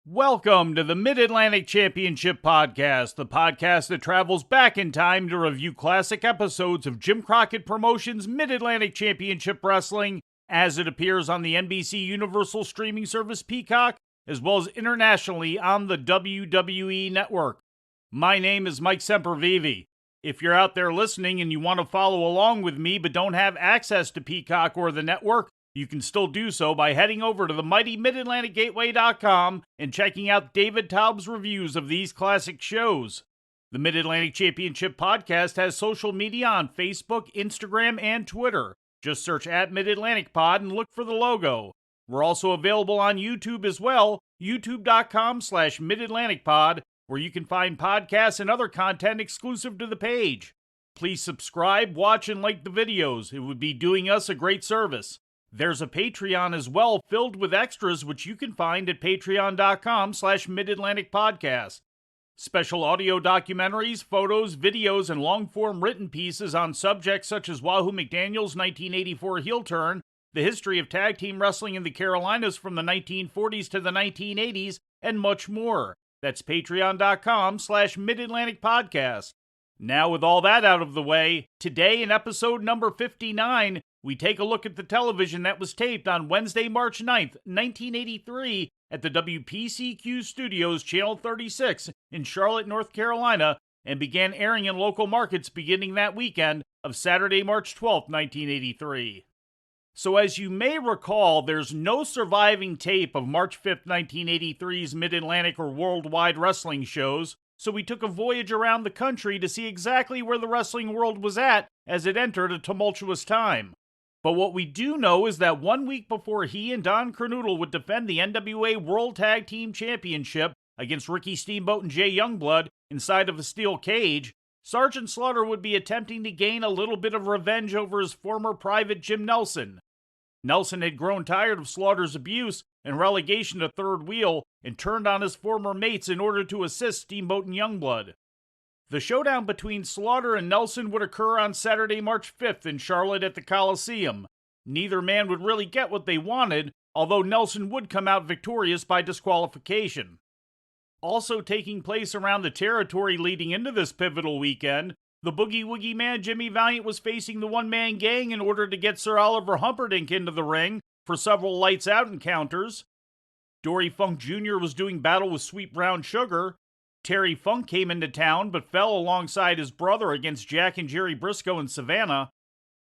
Welcome to the Mid-Atlantic Championship Podcast, the podcast that travels back in time to review classic episodes of Jim Crockett Promotions' Mid-Atlantic Championship Wrestling as it appears on the NBC Universal streaming service Peacock, as well as internationally on the WWE Network. My name is Mike Sempervive. If you're out there listening and you want to follow along with me but don't have access to Peacock or the network, you can still do so by heading over to the mighty MidAtlanticGateway.com and checking out David Taub's reviews of these classic shows. The Mid-Atlantic Championship Podcast has social media on Facebook, Instagram, and Twitter. Just search at Mid-Atlantic-Pod and look for the logo. We're also available on YouTube as well, youtube.com/MidAtlanticPod, where you can find podcasts and other content exclusive to the page. Please subscribe, watch, and like the videos. It would be doing us a great service. There's a Patreon as well, filled with extras, which you can find at patreon.com/MidAtlanticPodcast. Special audio documentaries, photos, videos, and long-form written pieces on subjects such as Wahoo McDaniel's 1984 heel turn, the history of tag team wrestling in the Carolinas from the 1940s to the 1980s, and much more. That's patreon.com/MidAtlanticPodcast. Now, with all that out of the way, today in episode number 59, we take a look at the television that was taped on Wednesday, March 9th, 1983, at the WPCQ Studios, Channel 36 in Charlotte, North Carolina, and began airing in local markets beginning that weekend of Saturday, March 12th, 1983. So as you may recall, there's no surviving tape of March 5th, 1983's Mid-Atlantic or worldwide wrestling shows, so we took a voyage around the country to see exactly where the wrestling world was at as it entered a tumultuous time. But what we do know is that 1 week before he and Don Kernoodle would defend the NWA World Tag Team Championship against Ricky Steamboat and Jay Youngblood inside of a steel cage, Sergeant Slaughter would be attempting to gain a little bit of revenge over his former private Jim Nelson. Nelson had grown tired of Slaughter's abuse and relegation to third wheel and turned on his former mates in order to assist Steamboat and Youngblood. The showdown between Slaughter and Nelson would occur on Saturday, March 5th in Charlotte at the Coliseum. Neither man would really get what they wanted, although Nelson would come out victorious by disqualification. Also taking place around the territory leading into this pivotal weekend, the Boogie Woogie Man Jimmy Valiant was facing the one-man gang in order to get Sir Oliver Humperdink into the ring for several lights-out encounters. Dory Funk Jr. was doing battle with Sweet Brown Sugar. Terry Funk came into town but fell alongside his brother against Jack and Jerry Briscoe in Savannah.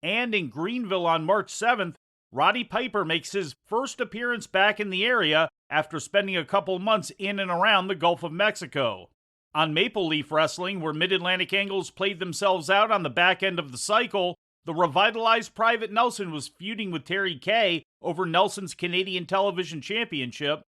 And in Greenville on March 7th, Roddy Piper makes his first appearance back in the area after spending a couple months in and around the Gulf of Mexico. On Maple Leaf Wrestling, where Mid-Atlantic Angles played themselves out on the back end of the cycle, the revitalized Private Nelson was feuding with Terry Kay over Nelson's Canadian Television Championship.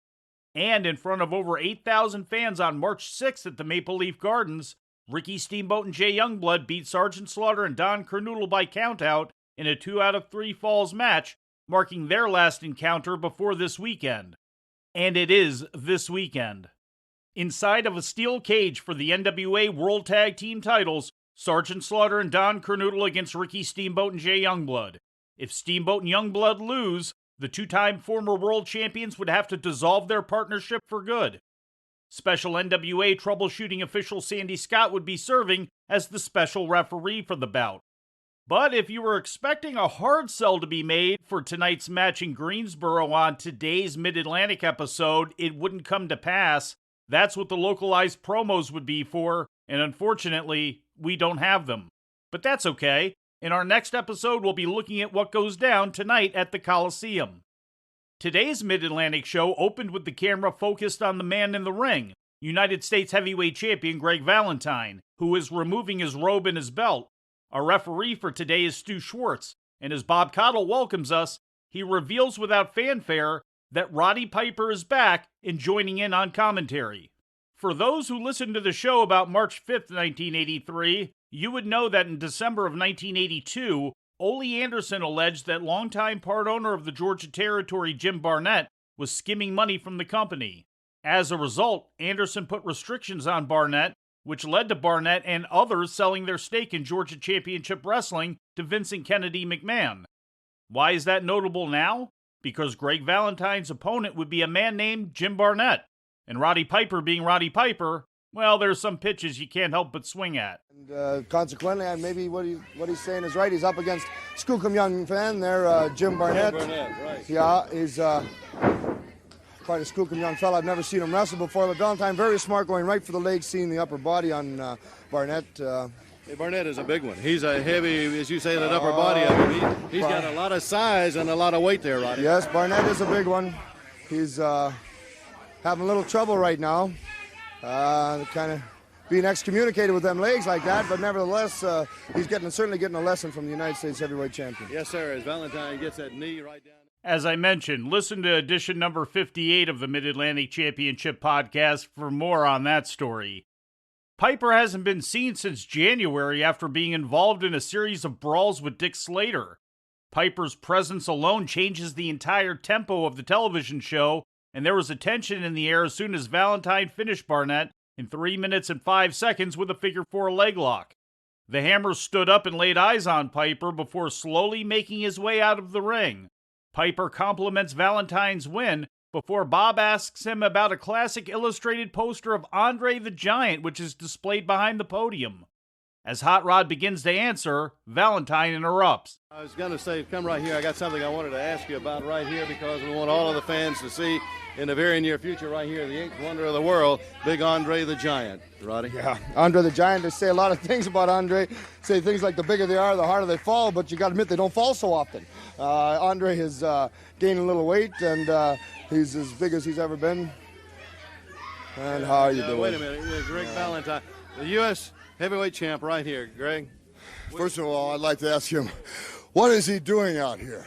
And in front of over 8,000 fans on March 6th at the Maple Leaf Gardens, Ricky Steamboat and Jay Youngblood beat Sergeant Slaughter and Don Kernoodle by countout in a 2 out of 3 falls match, marking their last encounter before this weekend. And it is this weekend. Inside of a steel cage for the NWA World Tag Team titles, Sergeant Slaughter and Don Kernoodle against Ricky Steamboat and Jay Youngblood. If Steamboat and Youngblood lose, the two-time former world champions would have to dissolve their partnership for good. Special NWA troubleshooting official Sandy Scott would be serving as the special referee for the bout. But if you were expecting a hard sell to be made for tonight's match in Greensboro on today's Mid-Atlantic episode, it wouldn't come to pass. That's what the localized promos would be for, and unfortunately, we don't have them. But that's okay. In our next episode, we'll be looking at what goes down tonight at the Coliseum. Today's Mid-Atlantic show opened with the camera focused on the man in the ring, United States Heavyweight Champion Greg Valentine, who is removing his robe and his belt. Our referee for today is Stu Schwartz, and as Bob Cottle welcomes us, he reveals without fanfare that Roddy Piper is back and joining in on commentary. For those who listened to the show about March 5th, 1983, you would know that in December of 1982, Ole Anderson alleged that longtime part owner of the Georgia Territory Jim Barnett was skimming money from the company. As a result, Anderson put restrictions on Barnett, which led to Barnett and others selling their stake in Georgia Championship Wrestling to Vincent Kennedy McMahon. Why is that notable now? Because Greg Valentine's opponent would be a man named Jim Barnett. And Roddy Piper being Roddy Piper, well, there's some pitches you can't help but swing at. And consequently, maybe what he's saying is right. He's up against Skookum Young fan there, Jim Barnett. Jim Barnett, right. Yeah, he's quite a Skookum Young fella. I've never seen him wrestle before, but Valentine very smart, going right for the leg, seeing the upper body on Barnett. Hey, Barnett is a big one. He's a heavy, as you say, that upper body of him. He's got a lot of size and a lot of weight there, Roddy. Yes, Barnett is a big one. He's having a little trouble right now. Kind of being excommunicated with them legs like that, but nevertheless, he's certainly getting a lesson from the United States heavyweight champion. Yes, sir, as Valentine gets that knee right down. As I mentioned, listen to edition number 58 of the Mid-Atlantic Championship podcast for more on that story. Piper hasn't been seen since January after being involved in a series of brawls with Dick Slater. Piper's presence alone changes the entire tempo of the television show, and there was a tension in the air as soon as Valentine finished Barnett in 3 minutes and 5 seconds with a figure-4 leg lock. The Hammer stood up and laid eyes on Piper before slowly making his way out of the ring. Piper compliments Valentine's win before Bob asks him about a classic illustrated poster of Andre the Giant, which is displayed behind the podium. As Hot Rod begins to answer, Valentine interrupts. I was going to say, come right here. I got something I wanted to ask you about right here because we want all of the fans to see in the very near future right here, the eighth wonder of the world, Big Andre the Giant. Roddy? Yeah, Andre the Giant. They say a lot of things about Andre. Say things like the bigger they are, the harder they fall, but you got to admit they don't fall so often. Andre has gained a little weight, and he's as big as he's ever been. And how are you doing? Wait a minute. Greg Valentine, the U.S. heavyweight champ right here. Greg? First of all, I'd like to ask him, what is he doing out here?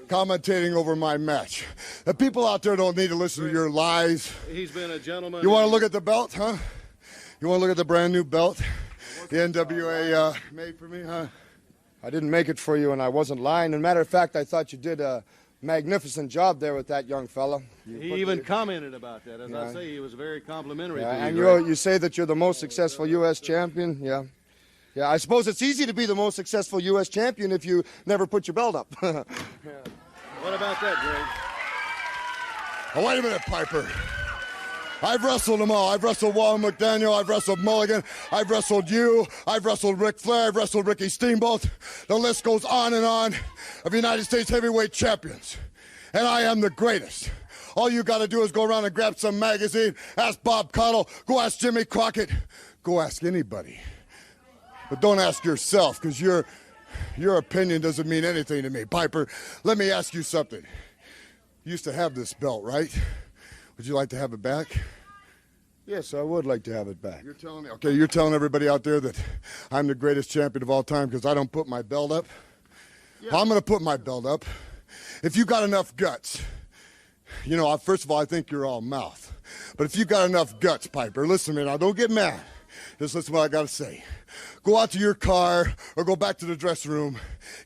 Commentating over my match. The people out there don't need to listen to your lies. He's been a gentleman. You want to look at the belt, huh? You want to look at the brand new belt the NWA made for me, huh? I didn't make it for you, and I wasn't lying. As a matter of fact, I thought you did a magnificent job there with that young fella. He even commented about that. As I say, he was very complimentary to you. And Greg. you say that you're the most successful U.S. champion? Yeah. Yeah, I suppose it's easy to be the most successful U.S. champion if you never put your belt up. Yeah. What about that, Greg? Oh, wait a minute, Piper. I've wrestled them all. I've wrestled Walter McDaniel. I've wrestled Mulligan. I've wrestled you. I've wrestled Ric Flair. I've wrestled Ricky Steamboat. The list goes on and on of United States heavyweight champions. And I am the greatest. All you got to do is go around and grab some magazine, ask Bob Caudle, go ask Jimmy Crockett, go ask anybody. But don't ask yourself, because your opinion doesn't mean anything to me. Piper, let me ask you something. You used to have this belt, right? Would you like to have it back? Yes, I would like to have it back. You're telling me, okay, you're telling everybody out there that I'm the greatest champion of all time because I don't put my belt up? Yeah. Well, I'm going to put my belt up. If you got enough guts, you know, first of all, I think you're all mouth. But if you got enough guts, Piper, listen to me now, don't get mad. Just listen to what I got to say. Go out to your car or go back to the dressing room.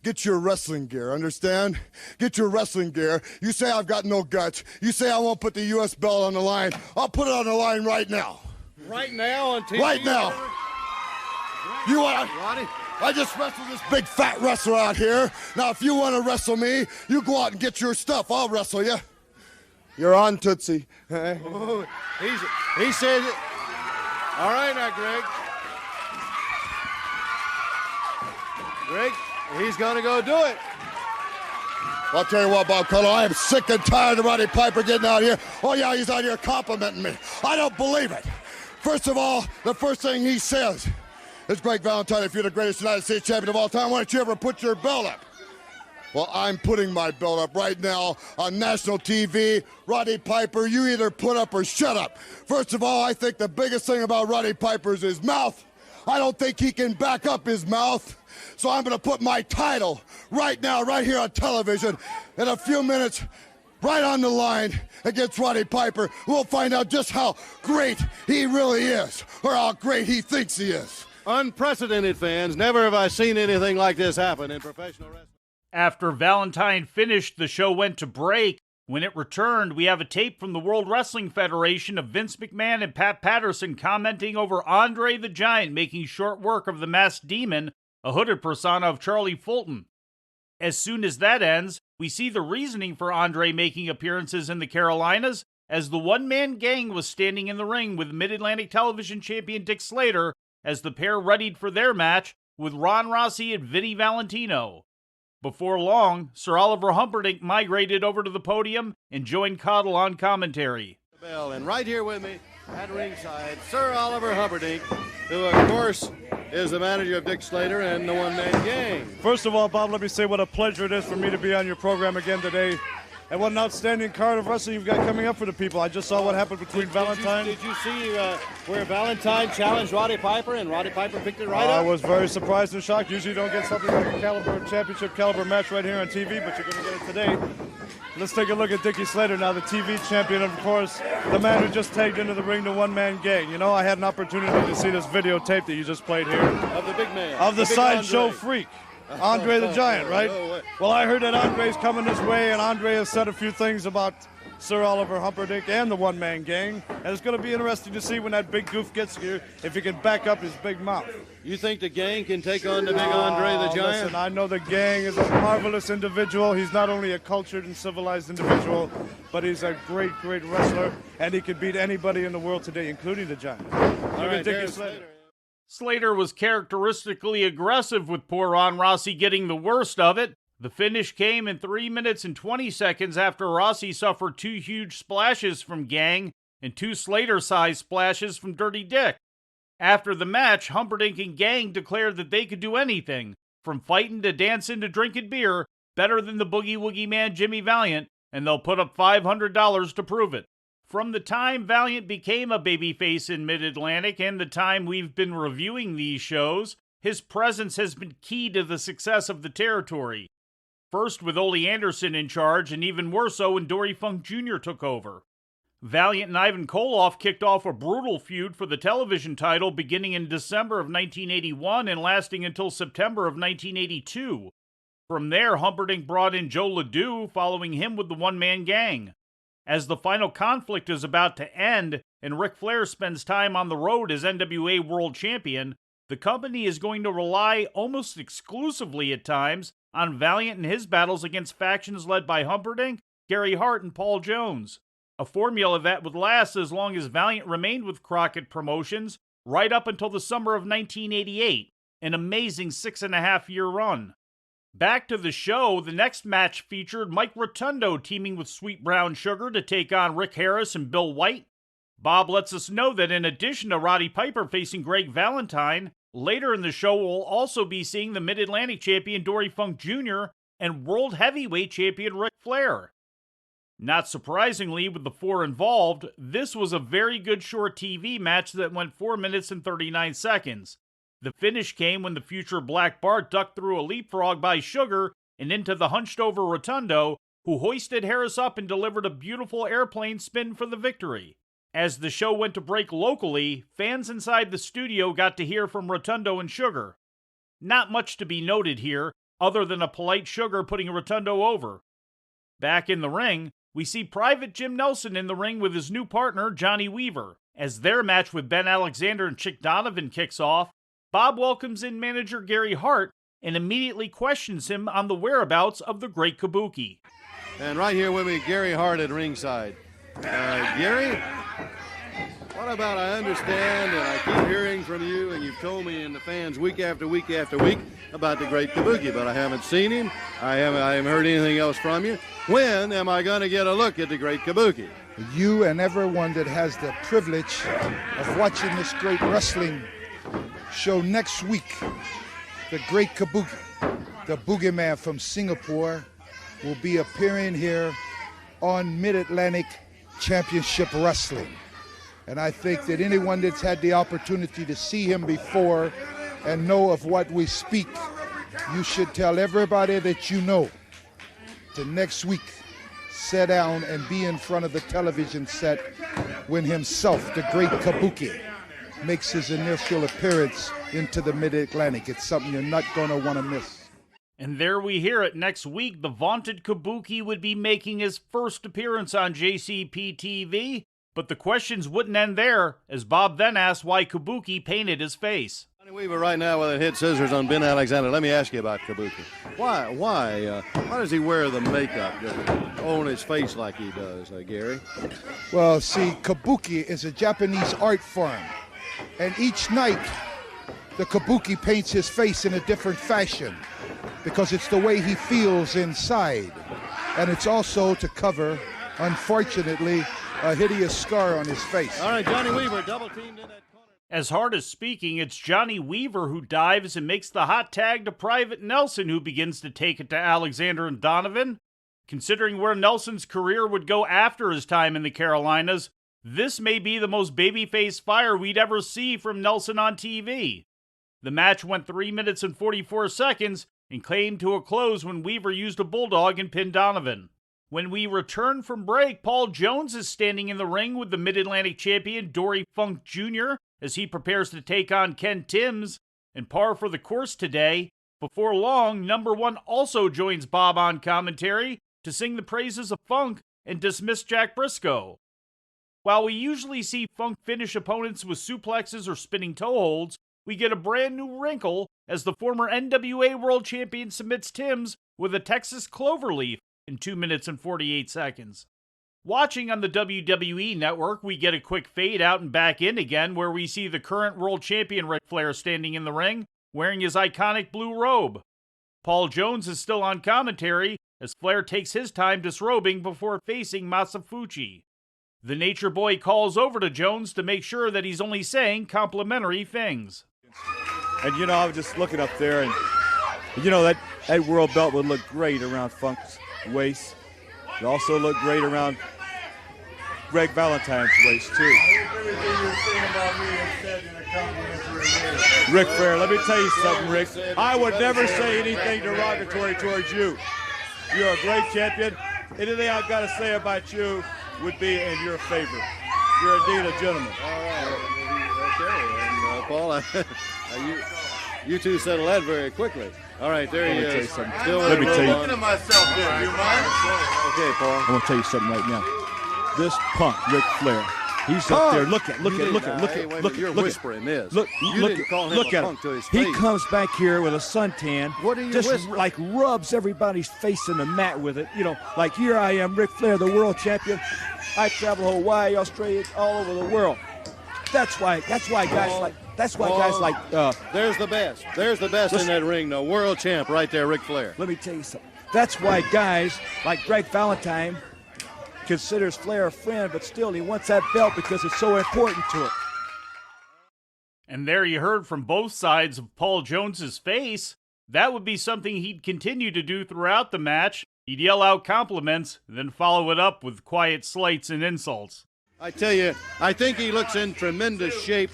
Get your wrestling gear, understand? Get your wrestling gear. You say I've got no guts. You say I won't put the U.S. belt on the line. I'll put it on the line right now. Right now on TV? Right now. You want Roddy? I just wrestled this big fat wrestler out here. Now, if you want to wrestle me, you go out and get your stuff. I'll wrestle you. You're on, Tootsie. Oh, he said it. All right now, Greg. Greg, he's going to go do it. I'll tell you what, Bob Caudle, I am sick and tired of Roddy Piper getting out here. Oh, yeah, he's out here complimenting me. I don't believe it. First of all, the first thing he says is, Greg Valentine, if you're the greatest United States champion of all time, why don't you ever put your belt up? Well, I'm putting my belt up right now on national TV. Roddy Piper, you either put up or shut up. First of all, I think the biggest thing about Roddy Piper is his mouth. I don't think he can back up his mouth. So I'm going to put my title right now, right here on television, in a few minutes, right on the line against Roddy Piper. We'll find out just how great he really is, or how great he thinks he is. Unprecedented, fans. Never have I seen anything like this happen in professional wrestling. After Valentine finished, the show went to break. When it returned, we have a tape from the World Wrestling Federation of Vince McMahon and Pat Patterson commenting over Andre the Giant making short work of the Masked Demon, a hooded persona of Charlie Fulton. As soon as that ends, we see the reasoning for Andre making appearances in the Carolinas, as the one-man gang was standing in the ring with Mid-Atlantic Television champion Dick Slater as the pair readied for their match with Ron Rossi and Vinny Valentino. Before long, Sir Oliver Humperdink migrated over to the podium and joined Cottle on commentary. And right here with me at ringside, Sir Oliver Humperdink, who of course is the manager of Dick Slater and the one-man gang. First of all, Bob, let me say what a pleasure it is for me to be on your program again today. And what an outstanding card of wrestling you've got coming up for the people. I just saw what happened between Valentine. Did you see where Valentine challenged Roddy Piper and Roddy Piper picked it right up? I was very surprised and shocked. Usually you don't get something like a championship caliber match right here on TV, but you're going to get it today. Let's take a look at Dickie Slater now, the TV champion, of course, the man who just tagged into the ring, the one-man gang. You know, I had an opportunity to see this videotape that you just played here. Of the big man. Of the sideshow freak. Andre the Giant, right? Well, I heard that Andre's coming this way, and Andre has said a few things about Sir Oliver Humperdink and the one-man gang, and it's going to be interesting to see when that big goof gets here if he can back up his big mouth. You think the gang can take on the big Andre the Giant? Listen, I know the gang is a marvelous individual. He's not only a cultured and civilized individual, but he's a great, great wrestler, and he could beat anybody in the world today, including the Giant. Look at Dickie Slater. Slater was characteristically aggressive with poor Ron Rossi getting the worst of it. The finish came in 3 minutes and 20 seconds after Rossi suffered 2 huge splashes from Gang and 2 Slater-sized splashes from Dirty Dick. After the match, Humperdink and Gang declared that they could do anything, from fighting to dancing to drinking beer, better than the Boogie Woogie Man Jimmy Valiant, and they'll put up $500 to prove it. From the time Valiant became a babyface in Mid-Atlantic and the time we've been reviewing these shows, his presence has been key to the success of the territory. First with Ole Anderson in charge, and even more so when Dory Funk Jr. took over. Valiant and Ivan Koloff kicked off a brutal feud for the television title beginning in December of 1981 and lasting until September of 1982. From there, Humperdink brought in Joe LeDoux, following him with the one-man gang. As the final conflict is about to end, and Ric Flair spends time on the road as NWA World Champion, the company is going to rely almost exclusively at times on Valiant and his battles against factions led by Humperdink, Gary Hart, and Paul Jones. A formula that would last as long as Valiant remained with Crockett Promotions, right up until the summer of 1988, an amazing 6.5-year run. Back to the show, the next match featured Mike Rotundo teaming with Sweet Brown Sugar to take on Rick Harris and Bill White. Bob lets us know that in addition to Roddy Piper facing Greg Valentine, later in the show we'll also be seeing the Mid-Atlantic champion Dory Funk Jr. and World Heavyweight champion Ric Flair. Not surprisingly, with the 4 involved, this was a very good short TV match that went 4 minutes and 39 seconds. The finish came when the future Black Bart ducked through a leapfrog by Sugar and into the hunched-over Rotundo, who hoisted Harris up and delivered a beautiful airplane spin for the victory. As the show went to break locally, fans inside the studio got to hear from Rotundo and Sugar. Not much to be noted here, other than a polite Sugar putting Rotundo over. Back in the ring, we see Private Jim Nelson in the ring with his new partner, Johnny Weaver. As their match with Ben Alexander and Chick Donovan kicks off, Bob welcomes in manager Gary Hart and immediately questions him on the whereabouts of the Great Kabuki. And right here with me, Gary Hart at ringside. Gary, what about, I understand, and I keep hearing from you, and you've told me and the fans week after week after week about the Great Kabuki, but I haven't seen him. I haven't heard anything else from you. When am I going to get a look at the Great Kabuki? You and everyone that has the privilege of watching this great wrestling show next week, the Great Kabuki, the boogeyman from Singapore, will be appearing here on Mid-Atlantic Championship Wrestling. And I think that anyone that's had the opportunity to see him before and know of what we speak, you should tell everybody that you know to next week sit down and be in front of the television set when himself, the Great Kabuki, makes his initial appearance into the Mid-Atlantic. It's something you're not going to want to miss. And there we hear it. Next week, the vaunted Kabuki would be making his first appearance on JCP TV. But the questions wouldn't end there, as Bob then asked why Kabuki painted his face. Weaver right now with a hit scissors on Ben Alexander. Let me ask you about Kabuki. Why does he wear the makeup on his face like he does, Gary? Well, see, Kabuki is a Japanese art form, and each night the Kabuki paints his face in a different fashion because it's the way he feels inside, and it's also to cover, unfortunately, a hideous scar on his face. All right, Johnny Weaver double teamed in that corner. As hard as speaking, it's Johnny Weaver who dives and makes the hot tag to Private Nelson, who begins to take it to Alexander and Donovan. Considering where Nelson's career would go after his time in the Carolinas, this may be the most babyface fire we'd ever see from Nelson on TV. The match went 3 minutes and 44 seconds and came to a close when Weaver used a bulldog and pinned Donovan. When we return from break, Paul Jones is standing in the ring with the Mid-Atlantic champion Dory Funk Jr. as he prepares to take on Ken Timms. And par for the course today, before long, Number One also joins Bob on commentary to sing the praises of Funk and dismiss Jack Briscoe. While we usually see Funk finish opponents with suplexes or spinning toe holds, we get a brand new wrinkle as the former NWA World Champion submits Timms with a Texas Cloverleaf in 2 minutes and 48 seconds. Watching on the WWE Network, we get a quick fade out and back in again where we see the current world champion Ric Flair standing in the ring, wearing his iconic blue robe. Paul Jones is still on commentary as Flair takes his time disrobing before facing Masafuchi. The Nature Boy calls over to Jones to make sure that he's only saying complimentary things. And I was just looking up there, and that world belt would look great around Funk's waist. It also looked great around Greg Valentine's waist, too. Ric Flair, let me tell you something, Rick. I would never say anything derogatory towards you. You're a great champion. Anything I've got to say about you would be in your favor. You're indeed a gentleman. All right. Okay. And Paul, you two settle that very quickly. All right, there he is. Let me tell you. Okay, Paul. I want to tell you something right now. This punk, Ric Flair, he's up there. Look at. You're whispering this. Look at him. To his he face. comes back here with a suntan. What are you just whispering? like rubs everybody's face in the mat with it. Like here I am, Ric Flair, the world champion. I travel Hawaii, Australia, all over the world. That's why guys like. That's why guys like. There's the best. There's the best in that ring, the world champ right there, Ric Flair. Let me tell you something. That's why guys like Greg Valentine considers Flair a friend, but still he wants that belt because it's so important to him. And there you heard from both sides of Paul Jones's face. That would be something he'd continue to do throughout the match. He'd yell out compliments, then follow it up with quiet slights and insults. I tell you, I think he looks in tremendous shape,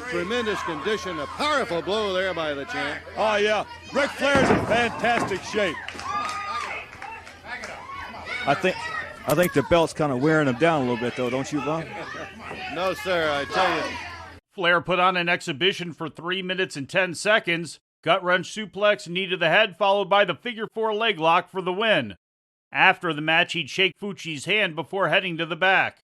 tremendous condition. A powerful blow there by the champ. Oh, yeah. Ric Flair's in fantastic shape. I think the belt's kind of wearing him down a little bit, though, don't you, Von? No, sir, I tell you. Flair put on an exhibition for 3 minutes and 10 seconds. Gut-wrench suplex, knee to the head, followed by the figure four leg lock for the win. After the match, he'd shake Fuchi's hand before heading to the back.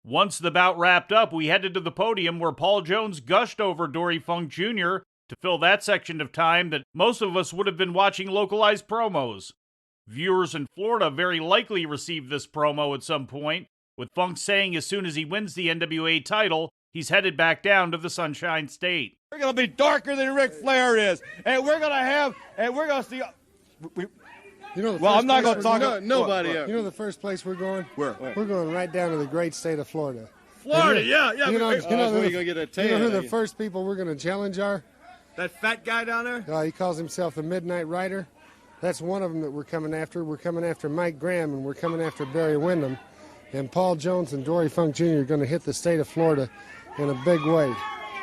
Once the bout wrapped up, we headed to the podium where Paul Jones gushed over Dory Funk Jr. to fill that section of time that most of us would have been watching localized promos. Viewers in Florida very likely received this promo at some point, with Funk saying as soon as he wins the NWA title, he's headed back down to the Sunshine State. We're going to be darker than Ric Flair is, and we're going to see... I'm not going to talk... Nobody You know the first place we're going? Where? We're going right down to the great state of Florida. Florida, yeah. You know where you gonna get a tan, you know who eh? the first people we're going to challenge are? That fat guy down there? He calls himself the Midnight Rider. That's one of them that we're coming after. We're coming after Mike Graham, and we're coming after Barry Windham. And Paul Jones and Dory Funk Jr. are going to hit the state of Florida in a big way.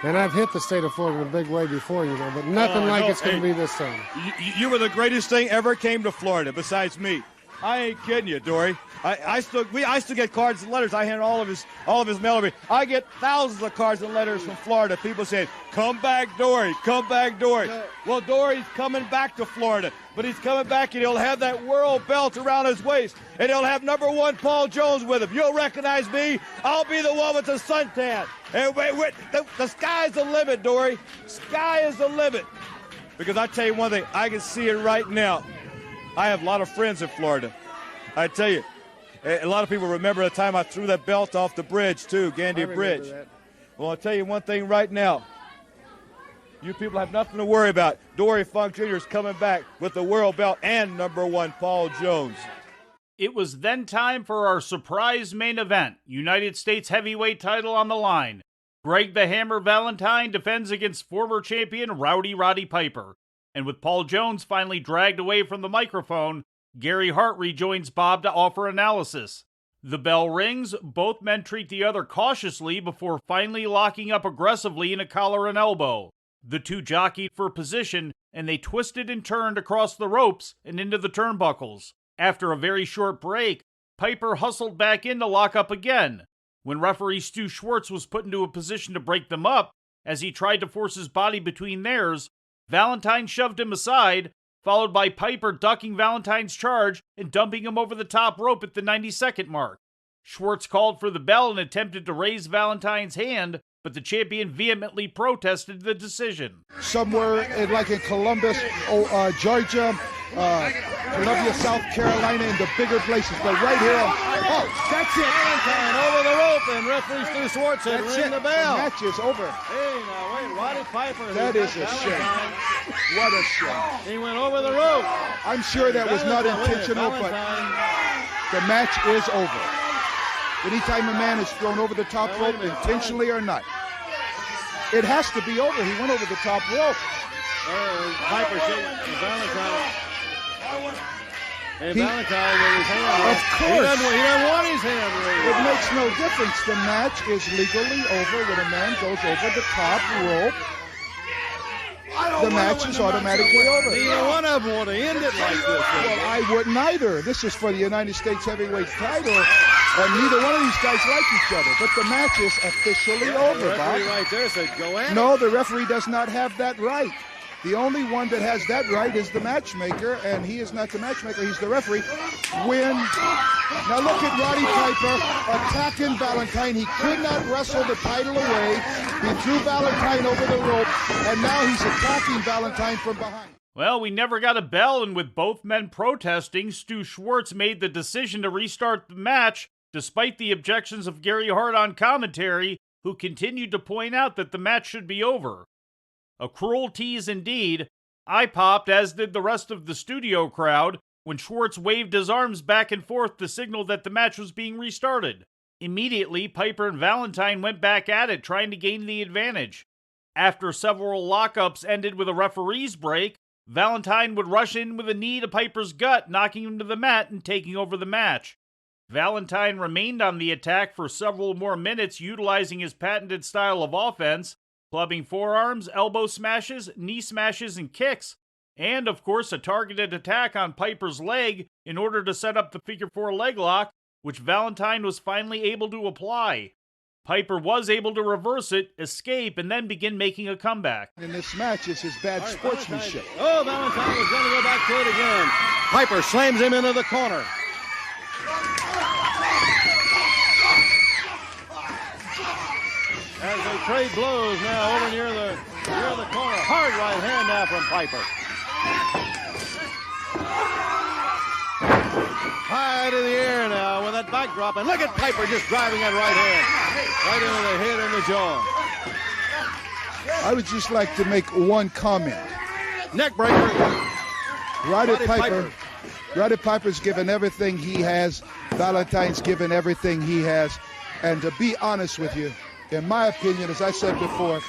And I've hit the state of Florida in a big way before, but nothing like it's going to be this time. You were the greatest thing ever came to Florida, besides me. I ain't kidding you, Dory. I still get cards and letters. I hand all of his mail over. I get thousands of cards and letters from Florida. People saying, "Come back, Dory. Come back, Dory." Well, Dory's coming back to Florida, but he's coming back and he'll have that world belt around his waist, and he'll have #1 Paul Jones with him. You'll recognize me. I'll be the one with the suntan. And the sky's the limit, Dory. Sky is the limit. Because I tell you one thing, I can see it right now. I have a lot of friends in Florida. I tell you, a lot of people remember the time I threw that belt off the bridge, too, Gandy Bridge. That. Well, I'll tell you one thing right now. You people have nothing to worry about. Dory Funk Jr. is coming back with the world belt and #1 Paul Jones. It was then time for our surprise main event, United States heavyweight title on the line. Greg the Hammer Valentine defends against former champion Roddy Piper. And with Paul Jones finally dragged away from the microphone, Gary Hart rejoins Bob to offer analysis. The bell rings, both men treat the other cautiously before finally locking up aggressively in a collar and elbow. The two jockeyed for position, and they twisted and turned across the ropes and into the turnbuckles. After a very short break, Piper hustled back in to lock up again. When referee Stu Schwartz was put into a position to break them up, as he tried to force his body between theirs, Valentine shoved him aside, followed by Piper ducking Valentine's charge and dumping him over the top rope at the 90-second mark. Schwartz called for the bell and attempted to raise Valentine's hand, but the champion vehemently protested the decision. Somewhere in Columbus, Georgia, Columbia, South Carolina, in the bigger places, but right here, That's it. Valentine over the rope, and referee Stu Schwartz had ring the bell. The match is over. Hey, now wait, Roddy Piper. That is a shame. What a shame. He went over the rope. I'm sure that was not intentional, but the match is over. Anytime a man is thrown over the top rope, intentionally or not, it has to be over. He went over the top rope. Piper shaking Valentine. And Valentine with his hand raised. Of course. He doesn't want his hand raised. It makes no difference. The match is legally over when a man goes over the top rope. The match is automatically over. Neither one of them want to end it like this. Well, I wouldn't either. This is for the United States heavyweight title, and neither one of these guys like each other. But the match is officially over, The referee Bob. right there said, "Go at it." No, the referee does not have that right. The only one that has that right is the matchmaker, and he is not the matchmaker, he's the referee. Now look at Roddy Piper attacking Valentine. He could not wrestle the title away. He threw Valentine over the rope, and now he's attacking Valentine from behind. Well, we never got a bell, and with both men protesting, Stu Schwartz made the decision to restart the match, despite the objections of Gary Hart on commentary, who continued to point out that the match should be over. A cruel tease indeed. I popped, as did the rest of the studio crowd, when Schwartz waved his arms back and forth to signal that the match was being restarted. Immediately, Piper and Valentine went back at it, trying to gain the advantage. After several lockups ended with a referee's break, Valentine would rush in with a knee to Piper's gut, knocking him to the mat and taking over the match. Valentine remained on the attack for several more minutes, utilizing his patented style of offense, clubbing forearms, elbow smashes, knee smashes, and kicks, and, of course, a targeted attack on Piper's leg in order to set up the figure-4 leg lock, which Valentine was finally able to apply. Piper was able to reverse it, escape, and then begin making a comeback. In this match is his bad sportsmanship. Valentine was going to go back to it again. Piper slams him into the corner. As they trade blows now over near the corner. Hard right hand now from Piper. High to the air now with that backdrop. And look at Piper just driving that right hand. Right into the head and the jaw. I would just like to make one comment. Neck breaker. Roddy Piper's given everything he has. Valentine's given everything he has. And to be honest with you, in my opinion, as I said before,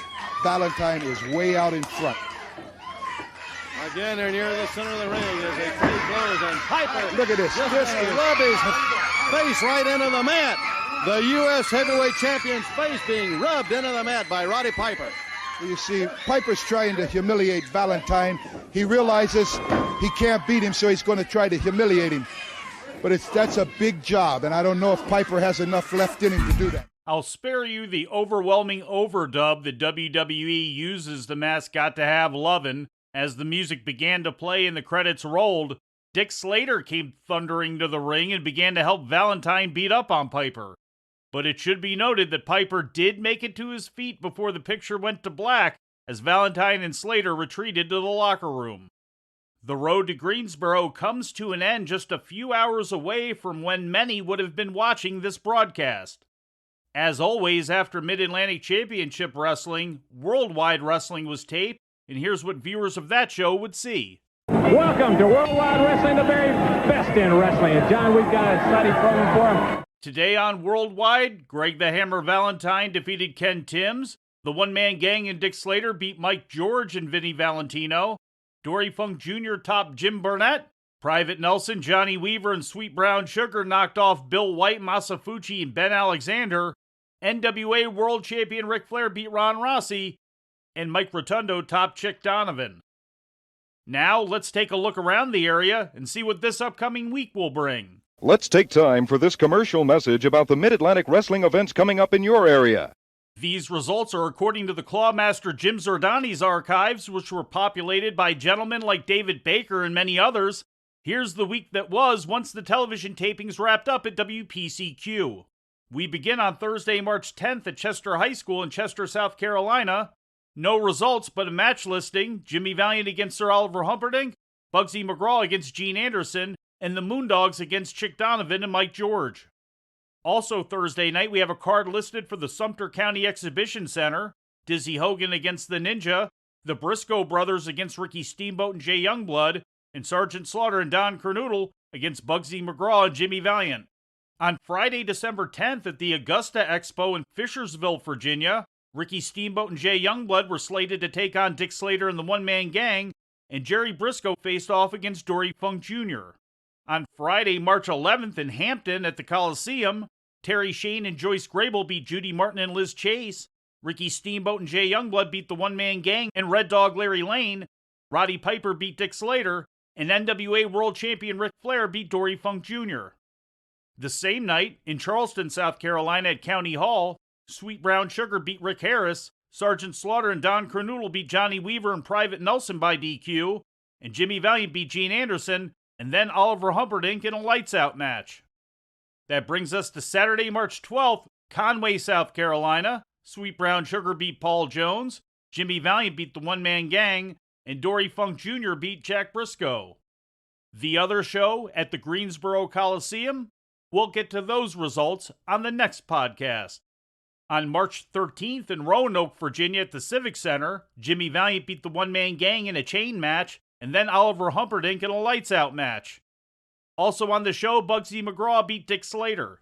Valentine is way out in front. Again, they're near the center of the ring as they trade blows, and Piper. Look at this. Just rub his face right into the mat. The U.S. heavyweight champion's face being rubbed into the mat by Roddy Piper. You see, Piper's trying to humiliate Valentine. He realizes he can't beat him, so he's going to try to humiliate him. but that's a big job, and I don't know if Piper has enough left in him to do that. I'll spare you the overwhelming overdub that WWE uses the mascot to have lovin'. As the music began to play and the credits rolled, Dick Slater came thundering to the ring and began to help Valentine beat up on Piper. But it should be noted that Piper did make it to his feet before the picture went to black as Valentine and Slater retreated to the locker room. The Road to Greensboro comes to an end just a few hours away from when many would have been watching this broadcast. As always, after Mid-Atlantic Championship Wrestling, Worldwide Wrestling was taped, and here's what viewers of that show would see. Welcome to Worldwide Wrestling, the very best in wrestling. And John, we've got a exciting program for him. Today on Worldwide, Greg the Hammer Valentine defeated Ken Timms. The One-Man Gang and Dick Slater beat Mike George and Vinny Valentino. Dory Funk Jr. topped Jim Burnett. Private Nelson, Johnny Weaver, and Sweet Brown Sugar knocked off Bill White, Masafuchi, and Ben Alexander. NWA World Champion Ric Flair beat Ron Rossi. And Mike Rotundo topped Chick Donovan. Now, let's take a look around the area and see what this upcoming week will bring. Let's take time for this commercial message about the Mid-Atlantic wrestling events coming up in your area. These results are according to the Clawmaster Jim Zordani's archives, which were populated by gentlemen like David Baker and many others. Here's the week that was once the television tapings wrapped up at WPCQ. We begin on Thursday, March 10th at Chester High School in Chester, South Carolina. No results, but a match listing: Jimmy Valiant against Sir Oliver Humperdink, Bugsy McGraw against Gene Anderson, and the Moondogs against Chick Donovan and Mike George. Also Thursday night, we have a card listed for the Sumter County Exhibition Center: Dizzy Hogan against the Ninja, the Briscoe Brothers against Ricky Steamboat and Jay Youngblood, and Sergeant Slaughter and Don Kernoodle against Bugsy McGraw and Jimmy Valiant. On Friday, December 10th at the Augusta Expo in Fishersville, Virginia, Ricky Steamboat and Jay Youngblood were slated to take on Dick Slater and the One-Man Gang, and Jerry Briscoe faced off against Dory Funk Jr. On Friday, March 11th in Hampton at the Coliseum, Terry Shane and Joyce Grable beat Judy Martin and Liz Chase. Ricky Steamboat and Jay Youngblood beat the One-Man Gang and Red Dog Larry Lane. Roddy Piper beat Dick Slater, and NWA World Champion Ric Flair beat Dory Funk Jr. The same night, in Charleston, South Carolina at County Hall, Sweet Brown Sugar beat Rick Harris, Sergeant Slaughter and Don Kernoodle beat Johnny Weaver and Private Nelson by DQ, and Jimmy Valiant beat Gene Anderson, and then Oliver Humperdink in a lights-out match. That brings us to Saturday, March 12th, Conway, South Carolina. Sweet Brown Sugar beat Paul Jones, Jimmy Valiant beat the One-Man Gang, and Dory Funk Jr. beat Jack Briscoe. The other show at the Greensboro Coliseum? We'll get to those results on the next podcast. On March 13th in Roanoke, Virginia at the Civic Center, Jimmy Valiant beat the One-Man Gang in a chain match, and then Oliver Humperdink in a lights-out match. Also on the show, Bugsy McGraw beat Dick Slater.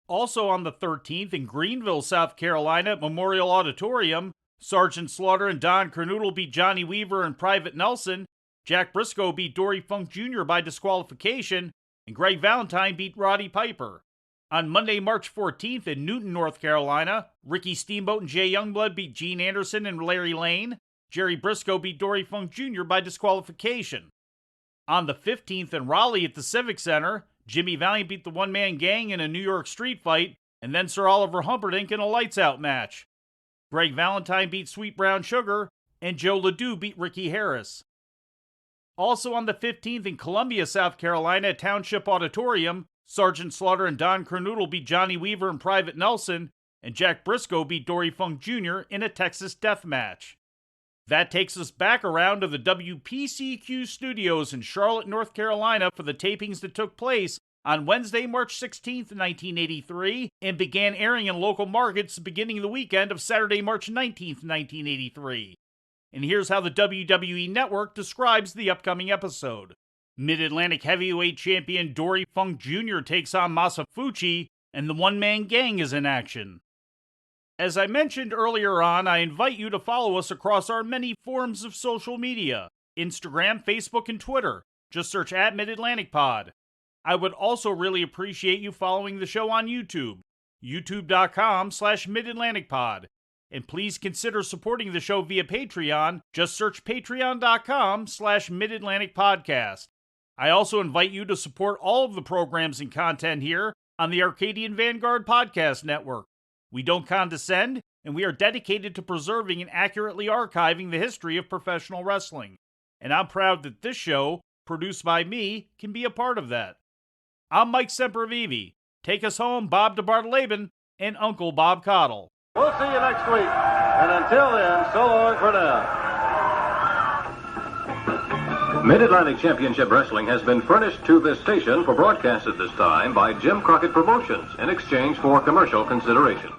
Also on the 13th in Greenville, South Carolina at Memorial Auditorium, Sergeant Slaughter and Don Kernoodle beat Johnny Weaver and Private Nelson, Jack Briscoe beat Dory Funk Jr. by disqualification, and Greg Valentine beat Roddy Piper. On Monday, March 14th in Newton, North Carolina, Ricky Steamboat and Jay Youngblood beat Gene Anderson and Larry Lane. Jerry Briscoe beat Dory Funk Jr. by disqualification. On the 15th in Raleigh at the Civic Center, Jimmy Valiant beat the One-Man Gang in a New York street fight, and then Sir Oliver Humperdink in a lights-out match. Greg Valentine beat Sweet Brown Sugar, and Joe Ledoux beat Ricky Harris. Also on the 15th in Columbia, South Carolina at Township Auditorium, Sergeant Slaughter and Don Kernoodle beat Johnny Weaver and Private Nelson, and Jack Briscoe beat Dory Funk Jr. in a Texas death match. That takes us back around to the WPCQ studios in Charlotte, North Carolina for the tapings that took place on Wednesday, March 16th, 1983, and began airing in local markets beginning the weekend of Saturday, March 19th, 1983. And here's how the WWE Network describes the upcoming episode. Mid-Atlantic Heavyweight Champion Dory Funk Jr. takes on Masafuchi, and the One-Man Gang is in action. As I mentioned earlier on, I invite you to follow us across our many forms of social media: Instagram, Facebook, and Twitter. Just search at Mid-Atlantic Pod. I would also really appreciate you following the show on YouTube, youtube.com/MidAtlanticPod. And please consider supporting the show via Patreon. Just search patreon.com/MidAtlanticPodcast. I also invite you to support all of the programs and content here on the Arcadian Vanguard Podcast Network. We don't condescend, and we are dedicated to preserving and accurately archiving the history of professional wrestling. And I'm proud that this show, produced by me, can be a part of that. I'm Mike Sempervive. Take us home, Bob DeBartoleben and Uncle Bob Cottle. We'll see you next week. And until then, so long for now. Mid-Atlantic Championship Wrestling has been furnished to this station for broadcast at this time by Jim Crockett Promotions in exchange for commercial consideration.